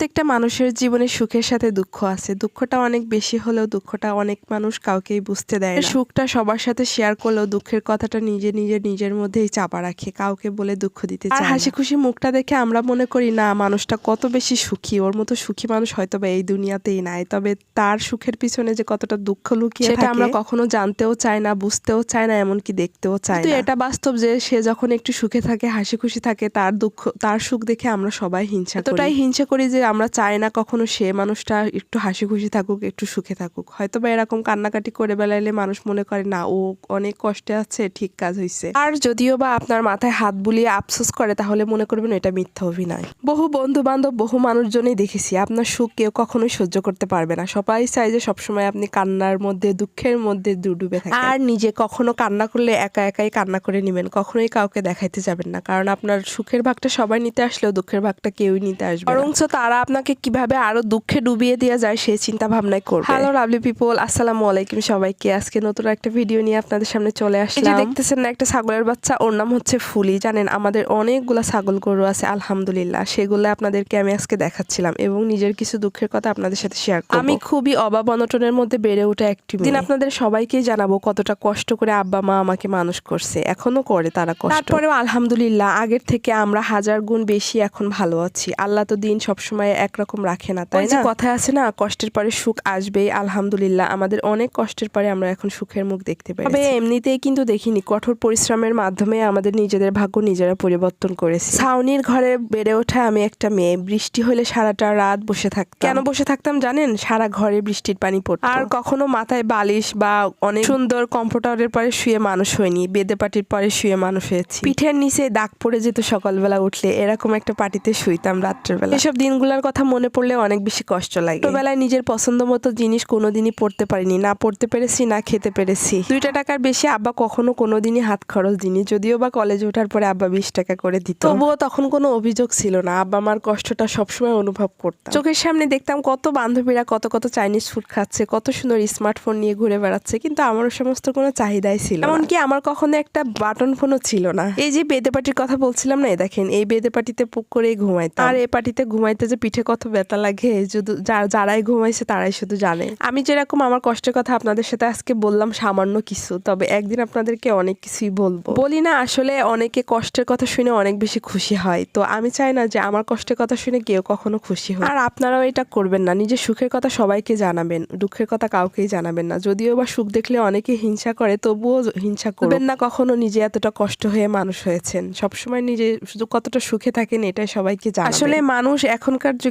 প্রত্যেকটা মানুষের জীবনে সুখের সাথে দুঃখ আছে। দুঃখটা অনেক বেশি হলেও দুঃখটা অনেক মানুষ কাউকেই বুঝতে দেয় না। সুখটা সবার সাথে শেয়ার করলেও দুঃখের কথাটা নিজের মধ্যেই চাপা রাখে, কাউকে বলে দুঃখ দিতে চায় না। আর হাসি খুশি মুখটা দেখে আমরা মনে করি না মানুষটা কত বেশি সুখী, ওর মতো সুখী মানুষ হয়তো বা এই দুনিয়াতেই নাই। তবে তার সুখের পিছনে যে কতটা দুঃখ লুকিয়ে থাকে সেটা আমরা কখনো জানতেও চাই না, বুঝতেও চাই না, এমনকি দেখতেও চাই না। কিন্তু এটা বাস্তব যে সে যখন একটু সুখে থাকে, হাসি খুশি থাকে, তার সুখ দেখে আমরা সবাই হিংসা করি। এতটাই হিংসা করি যে আমরা চাই না কখনো সে মানুষটা একটু হাসি খুশি থাকুক, একটু সুখে থাকুক। হয়তো বা এরকম কান্নাকাটি করে বেড়াইলে মানুষ মনে করে না ও অনেক কষ্টে আছে, ঠিক কাজ হয়েছে। আর যদিও বা আপনার মাথায় হাত বুলিয়ে আফসোস করে তাহলে মনে করবেন এটা মিথ্যা অভিনয়। বহু বন্ধু বান্ধব, বহু মানুষজনই দেখেছি আপনার সুখ কেউ কখনোই সহ্য করতে পারবে না। সবাই চায় যে সবসময় আপনি কান্নার মধ্যে, দুঃখের মধ্যে ডুবে থাকেন। আর নিজে কখনো কান্না করলে একা একাই কান্না করে নেবেন, কখনোই কাউকে দেখাইতে যাবেন না। কারণ আপনার সুখের ভাগটা সবাই নিতে আসলেও দুঃখের ভাগটা কেউই নিতে আসবে না। বরঞ্চ তারা আপনাকে কিভাবে আরো দুঃখে ডুবিয়ে দেওয়া যায় সেই চিন্তা ভাবনাই করবে। হ্যালো লাভলি পিপল, আসসালামু আলাইকুম সবাইকে। আজকে নতুন একটা ভিডিও নিয়ে আপনাদের সামনে চলে আসলাম। এই যে দেখতেছেন না একটা ছাগলের বাচ্চা, ওর নাম হচ্ছে ফুলি। জানেন আমাদের অনেকগুলা ছাগল গরু আছে আলহামদুলিল্লাহ, সেগুলো আপনাদেরকে আমি আজকে দেখাচ্ছিলাম এবং নিজের কিছু দুঃখের কথা আপনাদের সাথে শেয়ার করব। আমি খুবই অভাব অনটনের মধ্যে বেড়ে ওঠা একটি মেয়ে। দিন আপনাদের সবাইকেই জানাবো কতটা কষ্ট করে আব্বা মা আমাকে মানুষ করছে, এখনো করে তারা কষ্ট। তারপরেও আলহামদুলিল্লাহ আগের থেকে আমরা হাজার গুণ বেশি এখন ভালো আছি। আল্লাহ তো দিন সবসময় একরকম রাখে না, তাই না? কথায় আছে না, কষ্টের পরে সুখ আসবেই। আলহামদুলিল্লাহ আমাদের অনেক কষ্টের পরে আমরা এখন সুখের মুখ দেখতে পাই। তবে এমনিতেই কিন্তু দেখিনি, কঠোর পরিশ্রমের মাধ্যমে আমাদের নিজেদের ভাগ্য নিজেরা পরিবর্তন করেছি। ছাউনির ঘরে বেড়ে ওঠা আমি একটা মেয়ে, বৃষ্টি হলে সারাটা রাত বসে থাকতাম। কেন বসে থাকতাম জানেন? সারা ঘরে বৃষ্টির পানি পড়তো। আর কখনো মাথায় বালিশ বা অনেক সুন্দর কম্পিউটারের পরে শুয়ে মানুষ হয়নি, বেদে পাটির পরে শুয়ে মানুষ হয়েছি। পিঠের নিচে দাগ পড়ে যেত সকালবেলা উঠলে, এরকম একটা পাটিতে শুইতাম রাত্রেবেলা। এসব দিনগুলোর কথা মনে পড়লে অনেক বেশি কষ্ট লাগে। ছোটবেলায় নিজের পছন্দ মতো জিনিস কোনোদিনই পড়তে পারিনি, না পড়তে পেরেছি না খেতে পেরেছি। 2 টাকার বেশি আব্বা কখনো কোনোদিনই হাত খরচ দিনি, যদিও বা কলেজে ওঠার পরে আব্বা 20 টাকা করে দিত। তবুও তখন কোনো অভিযোগ ছিল না, আব্বা আমার কষ্টটা সবসময় অনুভব করতাম। চোখের সামনে দেখতাম কত বান্ধবীরা কত চাইনিজ ফুড খাচ্ছে, কত সুন্দর স্মার্টফোন নিয়ে ঘুরে বেড়াচ্ছে, কিন্তু আমার সমস্ত কোনো চাহিদাই ছিল না। এমনকি আমার কখনো একটা বাটন ফোনও ছিল না। এই যে বেদে পাটির কথা বলছিলাম না, দেখেন এই বেদে পাটিতে পুক করে ঘুমাইতাম। আর এই পাটিতে ঘুমাইতে যে পিঠে কত ব্যথা লাগে, যারাই ঘুমাইছে তারাই শুধু জানে। আমি যেরকম আমার কষ্টের কথা আপনাদের সাথে আজকে বললাম সামান্য কিছু, তবে একদিন আপনাদেরকে অনেক কিছুই বলবো। বলি না আসলে অনেকে কষ্টের কথা শুনে অনেক বেশি খুশি হয়, তো আমি চাই না যে আমার কষ্টের কথা শুনে কেউ কখনো খুশি হয়। আর আপনারাও এটা করবেন না, নিজের সুখের কথা সবাইকে জানাবেন, দুঃখের কথা কাউকেই জানাবেন না। যদিও বা সুখ দেখলে অনেকে হিংসা করে, তবুও হিংসা করবেন না কখনো নিজে এতটা কষ্ট হয়ে মানুষ হয়েছেন। সবসময় নিজে শুধু কতটা সুখে থাকেন এটাই সবাইকে জানাবেন। আসলে মানুষ এখনকার যুগে